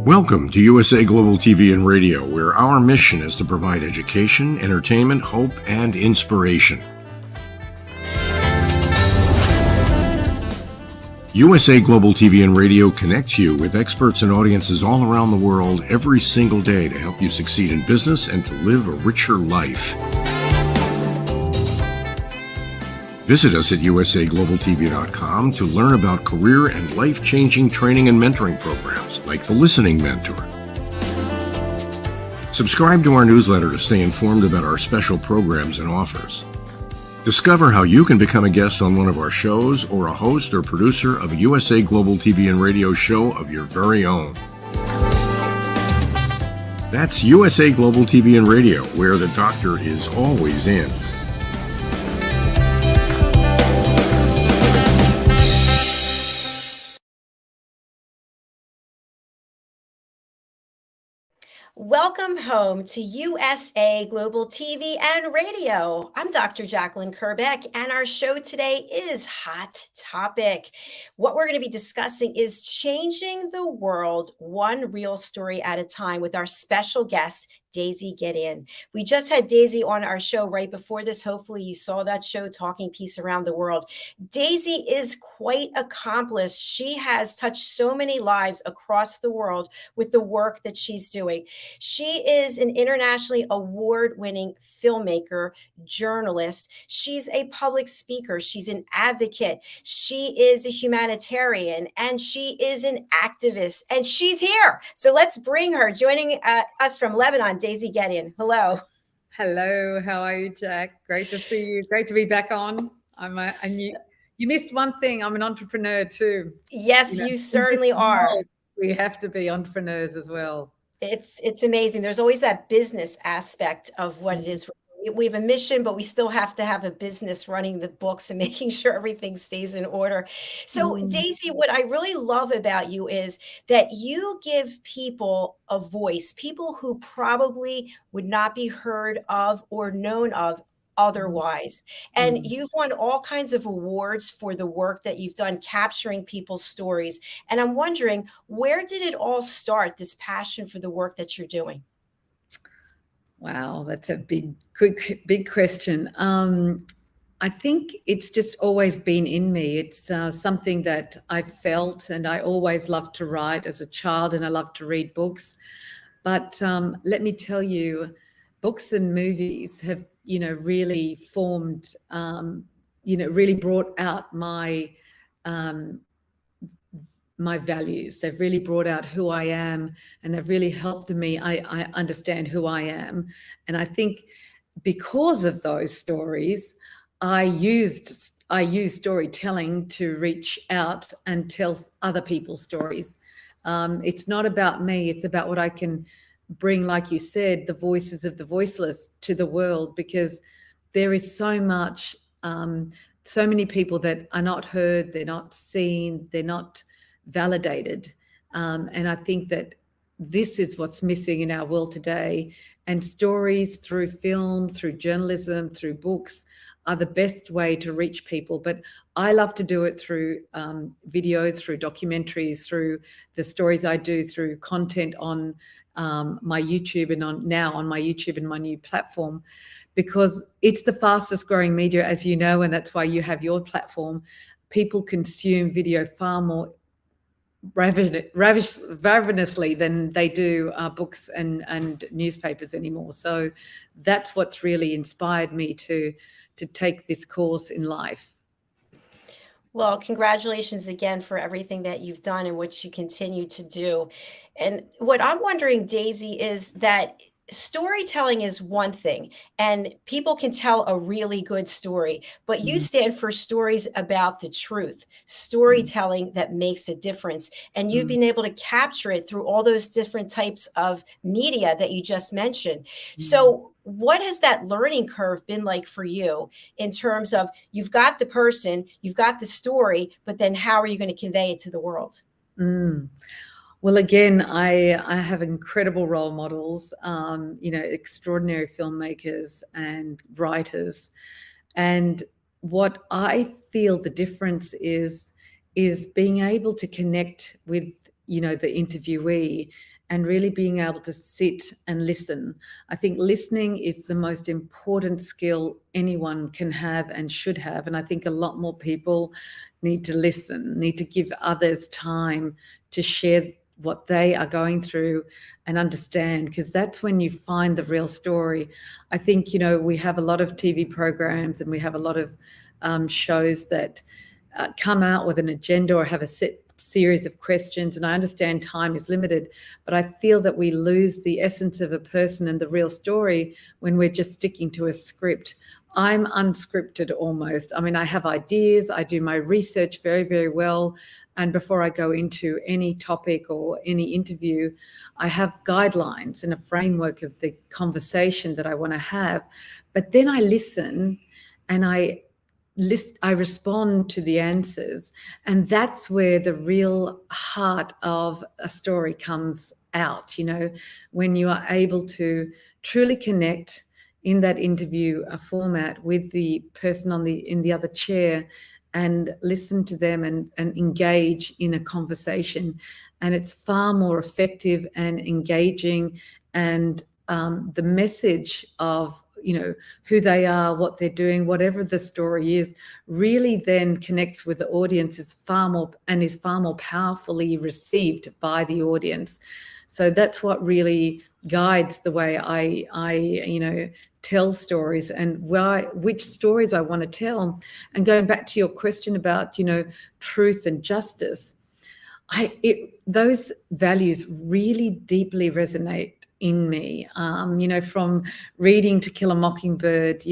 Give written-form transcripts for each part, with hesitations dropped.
Welcome to USA Global TV and Radio, where our mission is to provide education, entertainment, hope, and inspiration. USA Global TV and Radio connects you with experts and audiences all around the world every single day to help you succeed in business and to live a richer life. Visit us at usaglobaltv.com to learn about career and life-changing training and mentoring programs like the Listening Mentor. Subscribe to our newsletter to stay informed about our special programs and offers. Discover how you can become a guest on one of our shows or a host or producer of a USA Global TV and Radio show of your very own. That's USA Global TV and Radio, where the doctor is always in. Welcome home to USA Global TV and Radio. I'm Dr. Jacalyn Kerbeck, and our show today is Hot Topic. What we're going to be discussing is changing the world one real story at a time with our special guest, Daizy Gedeon. We just had Daizy on our show right before this. Hopefully you saw that show, Talking Peace Around the World. Daizy is quite accomplished. She has touched so many lives across the world with the work that she's doing. She is an internationally award-winning filmmaker, journalist. She's a public speaker. She's an advocate. She is a humanitarian, and she is an activist, and she's here. So let's bring her, joining us from Lebanon, Daizy Gedeon. Hello. Hello. How are you, Jack? Great to see you. Great to be back on. You missed one thing. I'm an entrepreneur too. Yes, you certainly are. We have to be entrepreneurs as well. It's amazing. There's always that business aspect of what it is. We have a mission, but we still have to have a business running the books and making sure everything stays in order. So Daizy, what I really love about you is that you give people a voice, people who probably would not be heard of or known of otherwise. And you've won all kinds of awards for the work that you've done capturing people's stories. And I'm wondering, where did it all start, this passion for the work that you're doing? Wow, that's a big question. I think it's just always been in me. It's something that I felt, and I always loved to write as a child, and I loved to read books. But let me tell you, books and movies have, really formed, really brought out my values. They've really brought out who I am, and they've really helped me. I understand who I am. And I think because of those stories, I used storytelling to reach out and tell other people's stories. It's not about me. It's about what I can bring, like you said, the voices of the voiceless to the world, because there is so much, so many people that are not heard, they're not seen, they're not validated. And I think that this is what's missing in our world today. And stories through film, through journalism, through books are the best way to reach people. But I love to do it through videos, through documentaries, through the stories I do, through content on my YouTube and on my YouTube and my new platform, because it's the fastest growing media, as you know, and that's why you have your platform. People consume video far more ravenously than they do books and newspapers anymore. So that's what's really inspired me to take this course in life. Well, congratulations again for everything that you've done and what you continue to do. And what I'm wondering, Daizy, is that storytelling is one thing, and people can tell a really good story, but you stand for stories about the truth, storytelling that makes a difference. And you've been able to capture it through all those different types of media that you just mentioned. So what has that learning curve been like for you in terms of, you've got the person, you've got the story, but then how are you going to convey it to the world? Well, again, I have incredible role models, extraordinary filmmakers and writers. And what I feel the difference is being able to connect with, the interviewee and really being able to sit and listen. I think listening is the most important skill anyone can have and should have. And I think a lot more people need to listen, need to give others time to share what they are going through and understand, because that's when you find the real story. I think, we have a lot of TV programs and we have a lot of shows that come out with an agenda or have a set series of questions, and I understand time is limited, but I feel that we lose the essence of a person and the real story when we're just sticking to a script. I'm unscripted almost. I mean, I have ideas, I do my research very, very well, and before I go into any topic or any interview, I have guidelines and a framework of the conversation that I want to have. But then I listen and I respond to the answers, and that's where the real heart of a story comes out, when you are able to truly connect in that interview format with the person in the other chair and listen to them and engage in a conversation. And it's far more effective and engaging, and the message of who they are, what they're doing, whatever the story is, really then connects with the audience, is far more powerfully received by the audience. So that's what really guides the way I tell stories and which stories I want to tell. And going back to your question about, truth and justice, those values really deeply resonate in me, from reading To Kill a Mockingbird,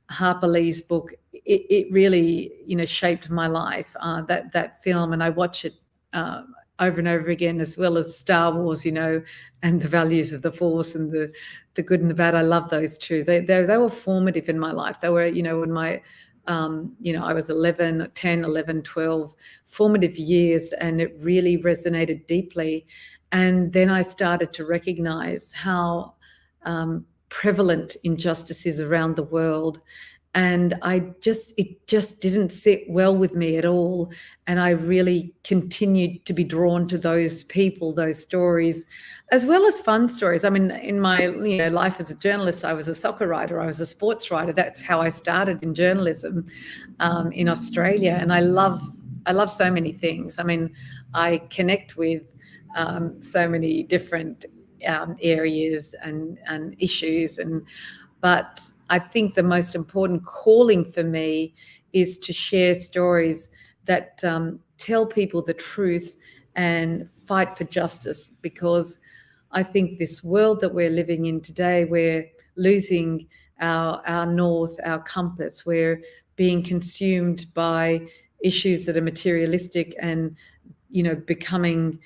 Harper Lee's book. It really, shaped my life, that film, and I watch it over and over again, as well as Star Wars, and the values of the Force and the good and the bad. I love those too. They were formative in my life. They were, when my I was 10, 11, 12, formative years, and it really resonated deeply. And then I started to recognize how prevalent injustice is around the world. And it just didn't sit well with me at all. And I really continued to be drawn to those people, those stories, as well as fun stories. I mean, in my life as a journalist, I was a soccer writer, I was a sports writer. That's how I started in journalism in Australia. And I love so many things. I mean, I connect with so many different areas and issues, but I think the most important calling for me is to share stories that tell people the truth and fight for justice, because I think this world that we're living in today, we're losing our north, our compass. We're being consumed by issues that are materialistic and becoming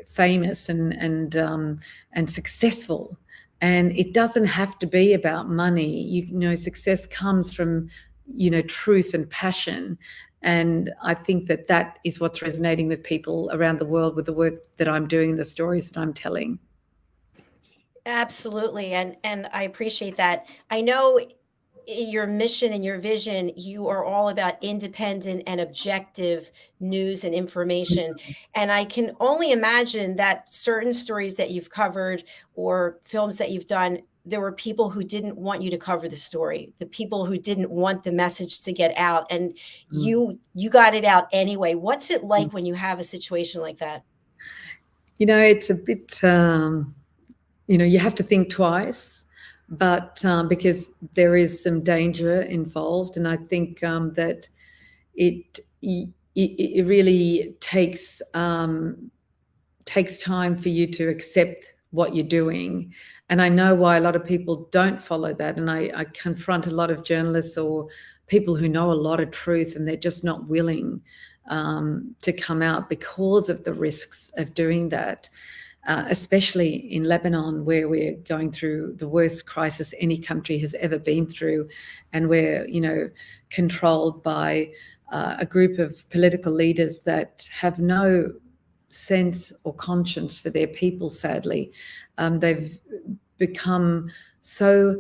famous and successful. And it doesn't have to be about money. Success comes from truth and passion. And I think that is what's resonating with people around the world with the work that I'm doing, the stories that I'm telling. Absolutely. And I appreciate that. I know your mission and your vision, you are all about independent and objective news and information. And I can only imagine that certain stories that you've covered or films that you've done, there were people who didn't want you to cover the story, the people who didn't want the message to get out, and you got it out anyway. What's it like when you have a situation like that? It's a bit, you have to think twice, but because there is some danger involved. And I think that it really takes time for you to accept what you're doing. And I know why a lot of people don't follow that. And I confront a lot of journalists or people who know a lot of truth, and they're just not willing to come out because of the risks of doing that. Especially in Lebanon, where we're going through the worst crisis any country has ever been through. And we're, controlled by a group of political leaders that have no sense or conscience for their people, sadly. They've become so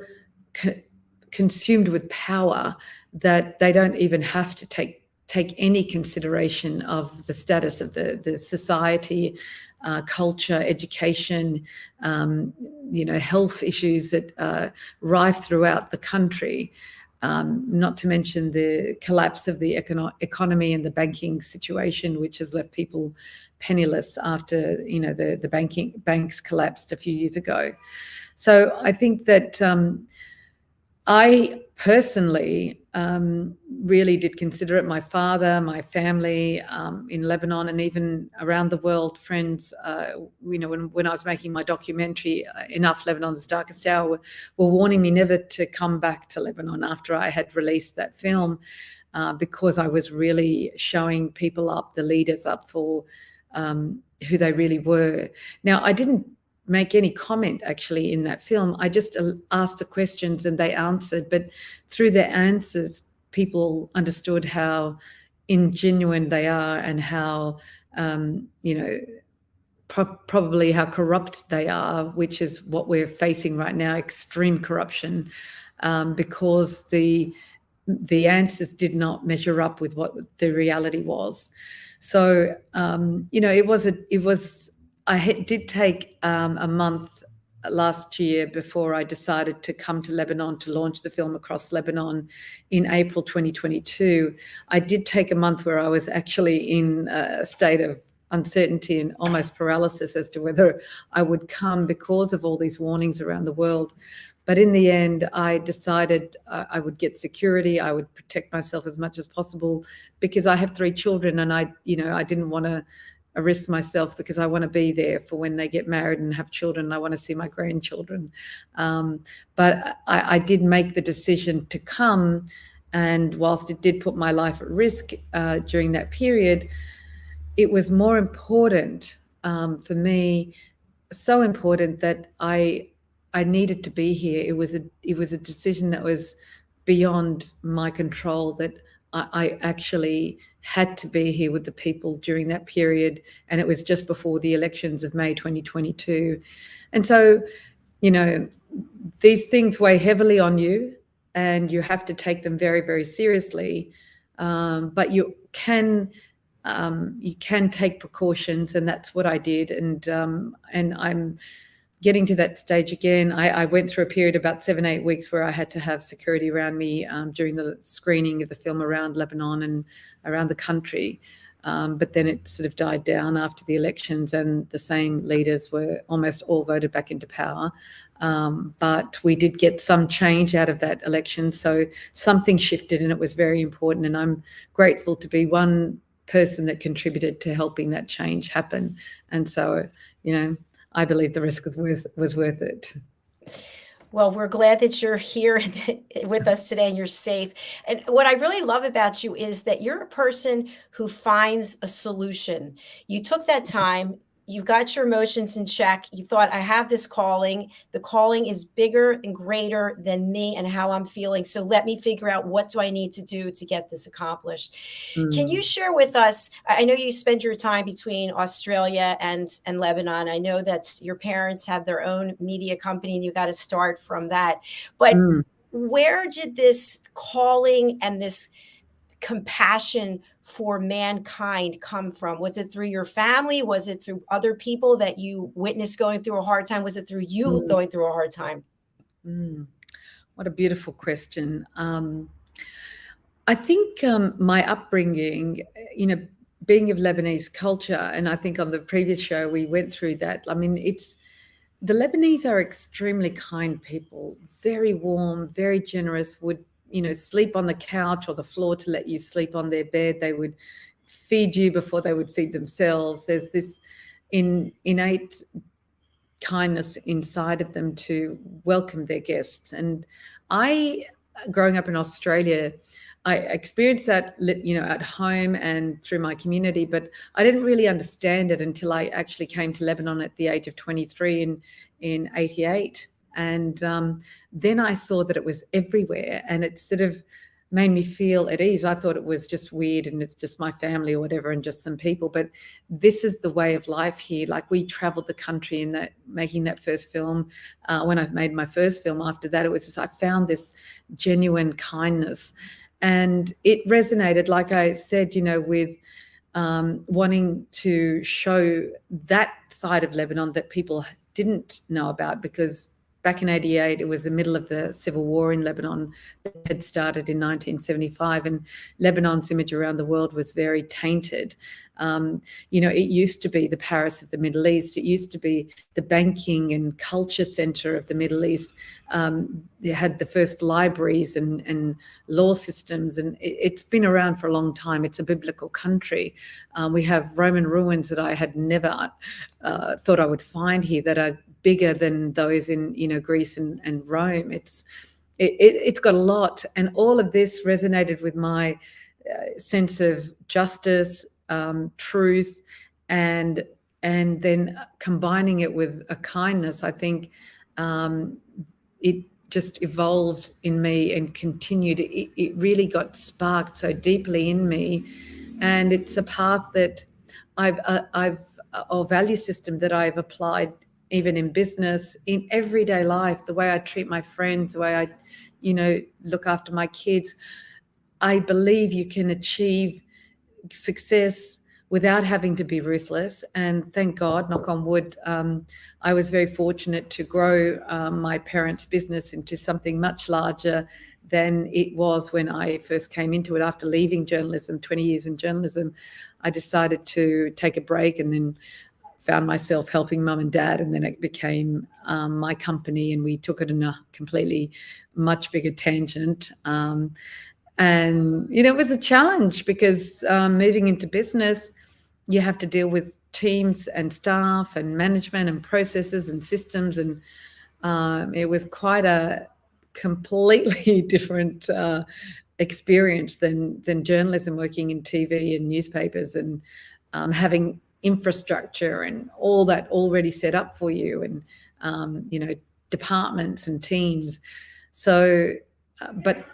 consumed with power that they don't even have to take take any consideration of the status of the society, culture, education, health issues that are rife throughout the country. Not to mention the collapse of the economy and the banking situation, which has left people penniless after the banks collapsed a few years ago. So I think that I personally really did consider it. My father, my family in Lebanon, and even around the world, friends, when I was making my documentary, Enough, Lebanon's Darkest Hour, were warning me never to come back to Lebanon after I had released that film, because I was really showing people up, the leaders up, for who they really were. Now, I didn't make any comment actually in that film. I just asked the questions and they answered, but through their answers, people understood how ingenuine they are and how, probably how corrupt they are, which is what we're facing right now, extreme corruption, because the answers did not measure up with what the reality was. So, I did take a month last year before I decided to come to Lebanon to launch the film across Lebanon in April 2022. I did take a month where I was actually in a state of uncertainty and almost paralysis as to whether I would come because of all these warnings around the world. But in the end, I decided I would get security. I would protect myself as much as possible because I have 3 children, and I didn't want to risk myself because I want to be there for when they get married and have children. I want to see my grandchildren. But I did make the decision to come, and whilst it did put my life at risk during that period, it was more important for me, so important that I needed to be here. It was a decision that was beyond my control, that I actually had to be here with the people during that period. And it was just before the elections of May 2022. And so, these things weigh heavily on you and you have to take them very, very seriously. But you can take precautions, and that's what I did. And I'm getting to that stage again. I went through a period about 7-8 weeks where I had to have security around me during the screening of the film around Lebanon and around the country. But then it sort of died down after the elections, and the same leaders were almost all voted back into power. But we did get some change out of that election. So something shifted, and it was very important. And I'm grateful to be one person that contributed to helping that change happen. And so, I believe the risk was worth it. Well, we're glad that you're here with us today and you're safe. And what I really love about you is that you're a person who finds a solution. You took that time. You got your emotions in check. You thought, I have this calling. The calling is bigger and greater than me and how I'm feeling. So let me figure out, what do I need to do to get this accomplished? Can you share with us, I know you spend your time between Australia and Lebanon. I know that your parents had their own media company and you got to start from that. But where did this calling and this compassion for mankind come from? Was it through your family? Was it through other people that you witnessed going through a hard time? Was it through you going through a hard time? What a beautiful question. I think my upbringing, being of Lebanese culture, and I think on the previous show we went through that. I mean, the Lebanese are extremely kind people, very warm, very generous, would sleep on the couch or the floor to let you sleep on their bed. They would feed you before they would feed themselves. There's this innate kindness inside of them to welcome their guests. And growing up in Australia, I experienced that, at home and through my community, but I didn't really understand it until I actually came to Lebanon at the age of 23 in 88. And then I saw that it was everywhere, and it sort of made me feel at ease. I thought it was just weird and it's just my family or whatever and just some people, but this is the way of life here. Like, we traveled the country in making that first film. When I made my first film after that, it was just, I found this genuine kindness. And it resonated, like I said, with wanting to show that side of Lebanon that people didn't know about, because back in 88, it was the middle of the civil war in Lebanon that had started in 1975, and Lebanon's image around the world was very tainted. It used to be the Paris of the Middle East. It used to be the banking and culture center of the Middle East. They had the first libraries and law systems, and it's been around for a long time. It's a biblical country. We have Roman ruins that I had never thought I would find here, that are bigger than those in Greece and Rome. It's got a lot, and all of this resonated with my sense of justice, truth, and then combining it with a kindness. I think it just evolved in me and continued. It really got sparked so deeply in me, and it's a path that or value system that I've applied even in business, in everyday life, the way I treat my friends, the way I, look after my kids. I believe you can achieve success without having to be ruthless. And thank God, knock on wood, I was very fortunate to grow my parents' business into something much larger than it was when I first came into it. After leaving journalism, 20 years in journalism, I decided to take a break, and then found myself helping mum and dad, and then it became my company, and we took it in a completely much bigger tangent. And it was a challenge, because moving into business, you have to deal with teams and staff and management and processes and systems, and it was quite a completely different experience than journalism, working in TV and newspapers, and having infrastructure and all that already set up for you, and departments and teams. So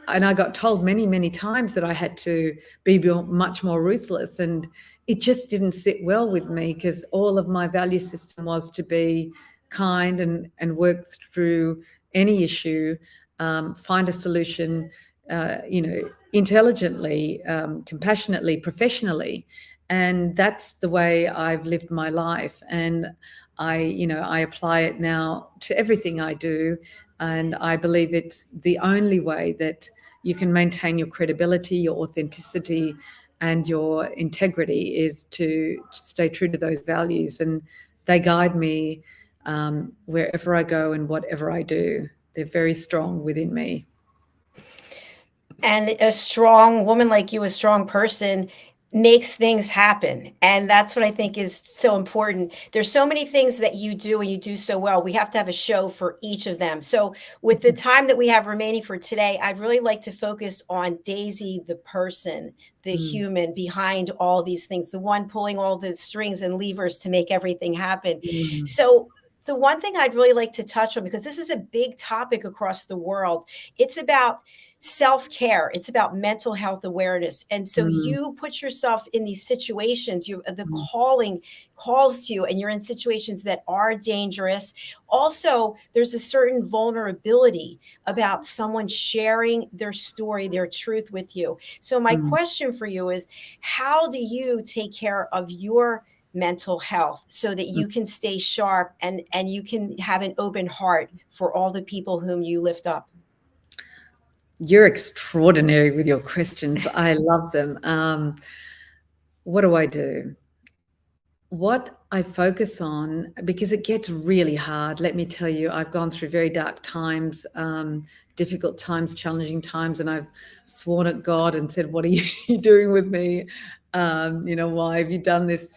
and I got told many times that I had to be much more ruthless, and it just didn't sit well with me, because all of my value system was to be kind and work through any issue, find a solution, intelligently, compassionately, professionally. And that's the way I've lived my life. And I apply it now to everything I do. And I believe it's the only way that you can maintain your credibility, your authenticity, and your integrity, is to stay true to those values. And they guide me wherever I go and whatever I do. They're very strong within me. And a strong woman like you, a strong person, makes things happen. And that's what I think is so important. There's so many things that you do, and you do so well. We have to have a show for each of them. So with the time that we have remaining for today, I'd really like to focus on Daizy, the person, the human behind all these things, the one pulling all the strings and levers to make everything happen. So the one thing I'd really like to touch on, because this is a big topic across the world, it's about self-care. It's about mental health awareness. And so you put yourself in these situations, the calling calls to you, and you're in situations that are dangerous. Also, there's a certain vulnerability about someone sharing their story, their truth with you. So my question for you is, how do you take care of your mental health so that you can stay sharp and you can have an open heart for all the people whom you lift up? You're extraordinary with your questions. I love them. What do I do? What I focus on, because it gets really hard. Let me tell you, I've gone through very dark times, difficult times, challenging times, and I've sworn at God and said, what are you doing with me? Why have you done this?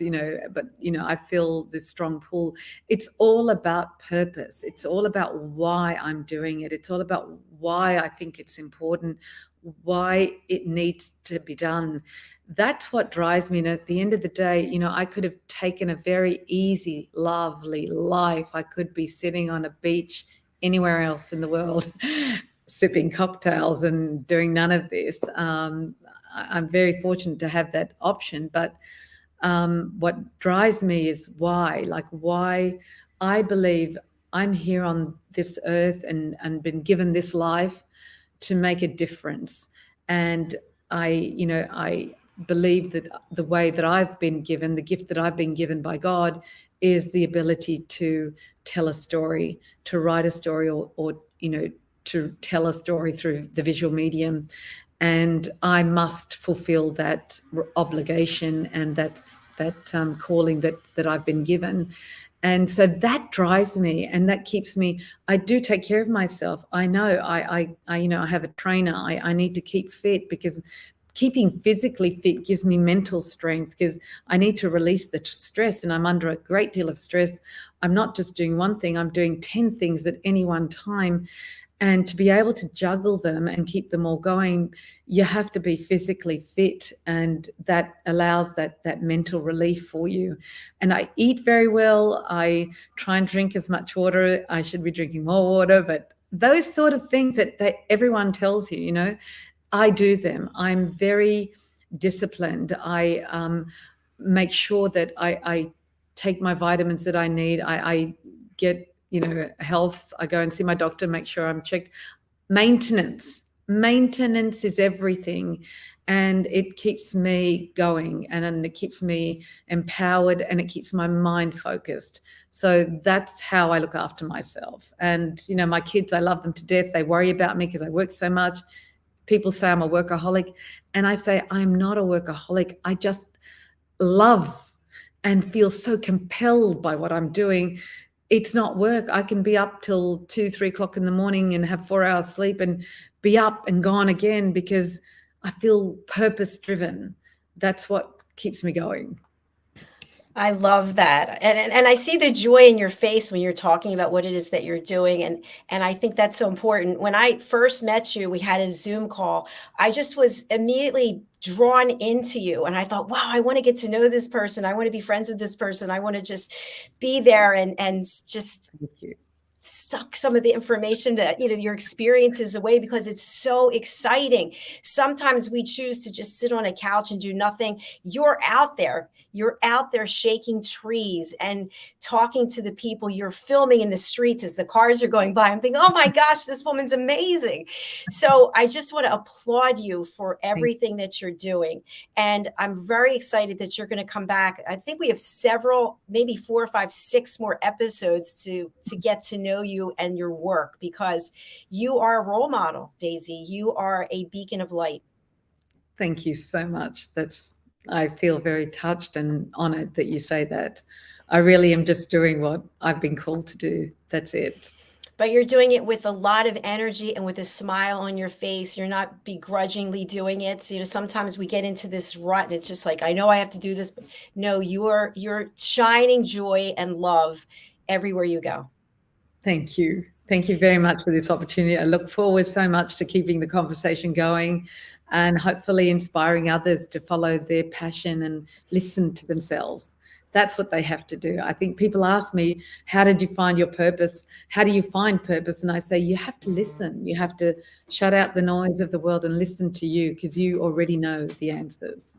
But I feel this strong pull. It's all about purpose. It's all about why I'm doing it. It's all about why I think it's important, why it needs to be done. That's what drives me. And at the end of the day, I could have taken a very easy, lovely life. I could be sitting on a beach anywhere else in the world, sipping cocktails and doing none of this. I'm very fortunate to have that option. But what drives me is why I believe I'm here on this earth and been given this life to make a difference. And I believe that the way that I've been given, the gift that I've been given by God, is the ability to tell a story, to write a story, or to tell a story through the visual medium. And I must fulfill that obligation and that calling that I've been given. And so that drives me, and that keeps me. I do take care of myself. I know I have a trainer. I need to keep fit, because keeping physically fit gives me mental strength, because I need to release the stress, and I'm under a great deal of stress. I'm not just doing one thing, I'm doing 10 things at any one time. And to be able to juggle them and keep them all going, you have to be physically fit, and that allows that mental relief for you. And I eat very well. I try and drink as much water. I should be drinking more water, but those sort of things that everyone tells you, I do them. I'm very disciplined. I make sure that I take my vitamins that I need. I get health. I go and see my doctor, make sure I'm checked. Maintenance is everything, and it keeps me going, and it keeps me empowered, and it keeps my mind focused. So that's how I look after myself. And my kids, I love them to death. They worry about me because I work so much. People say I'm a workaholic, and I say I'm not a workaholic. I just love and feel so compelled by what I'm doing. It's not work. I can be up till 2-3 o'clock in the morning and have 4 hours sleep and be up and gone again, because I feel purpose driven. That's what keeps me going. I love that. And I see the joy in your face when you're talking about what it is that you're doing. And I think that's so important. When I first met you, we had a Zoom call. I just was immediately drawn into you. And I thought, wow, I want to get to know this person. I want to be friends with this person. I want to just be there and just suck some of the information that your experiences away, because it's so exciting. Sometimes we choose to just sit on a couch and do nothing. You're out there shaking trees and talking to the people. You're filming in the streets as the cars are going by. I'm thinking, oh my gosh, this woman's amazing. So I just want to applaud you for everything that you're doing. And I'm very excited that you're going to come back. I think we have several, maybe 4, 5, 6 more episodes to get to know you and your work, because you are a role model, Daizy. You are a beacon of light. Thank you so much. I feel very touched and honored that you say that. I really am just doing what I've been called to do. That's it. But you're doing it with a lot of energy and with a smile on your face. You're not begrudgingly doing it. So, sometimes we get into this rut and it's just like, I know I have to do this. But no, you're shining joy and love everywhere you go. Thank you. Thank you very much for this opportunity. I look forward so much to keeping the conversation going and hopefully inspiring others to follow their passion and listen to themselves. That's what they have to do. I think people ask me, how did you find your purpose? How do you find purpose? And I say, you have to listen. You have to shut out the noise of the world and listen to you, because you already know the answers.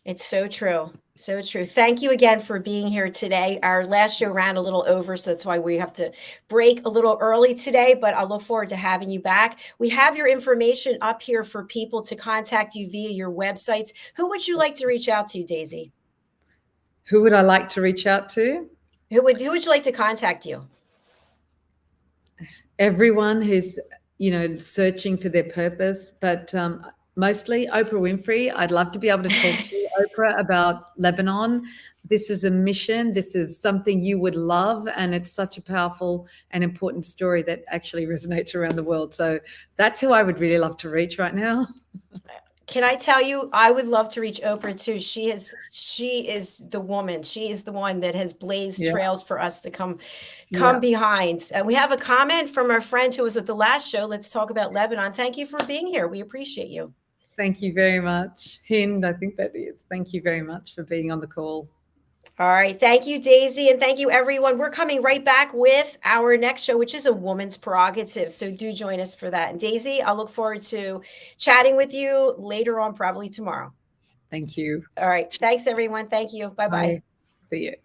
It's so true. So true. Thank you again for being here today. Our last show ran a little over, so that's why we have to break a little early today, but I look forward to having you back. We have your information up here for people to contact you via your websites. Who would you like to reach out to, Daizy? Who would I like to reach out to? Who would you like to contact you? Everyone who's, searching for their purpose, but mostly Oprah Winfrey. I'd love to be able to talk to Oprah about Lebanon. This is a mission. This is something you would love, and it's such a powerful and important story that actually resonates around the world. So that's who I would really love to reach right now. Can I tell you, I would love to reach Oprah too. She is the woman. She is the one that has blazed trails for us to come behind. We have a comment from our friend who was at the last show. Let's talk about Lebanon. Thank you for being here. We appreciate you. Thank you very much. Hind, I think that is. Thank you very much for being on the call. All right. Thank you, Daizy. And thank you, everyone. We're coming right back with our next show, which is a woman's prerogative. So do join us for that. And Daizy, I'll look forward to chatting with you later on, probably tomorrow. Thank you. All right. Thanks, everyone. Thank you. Bye-bye. See you.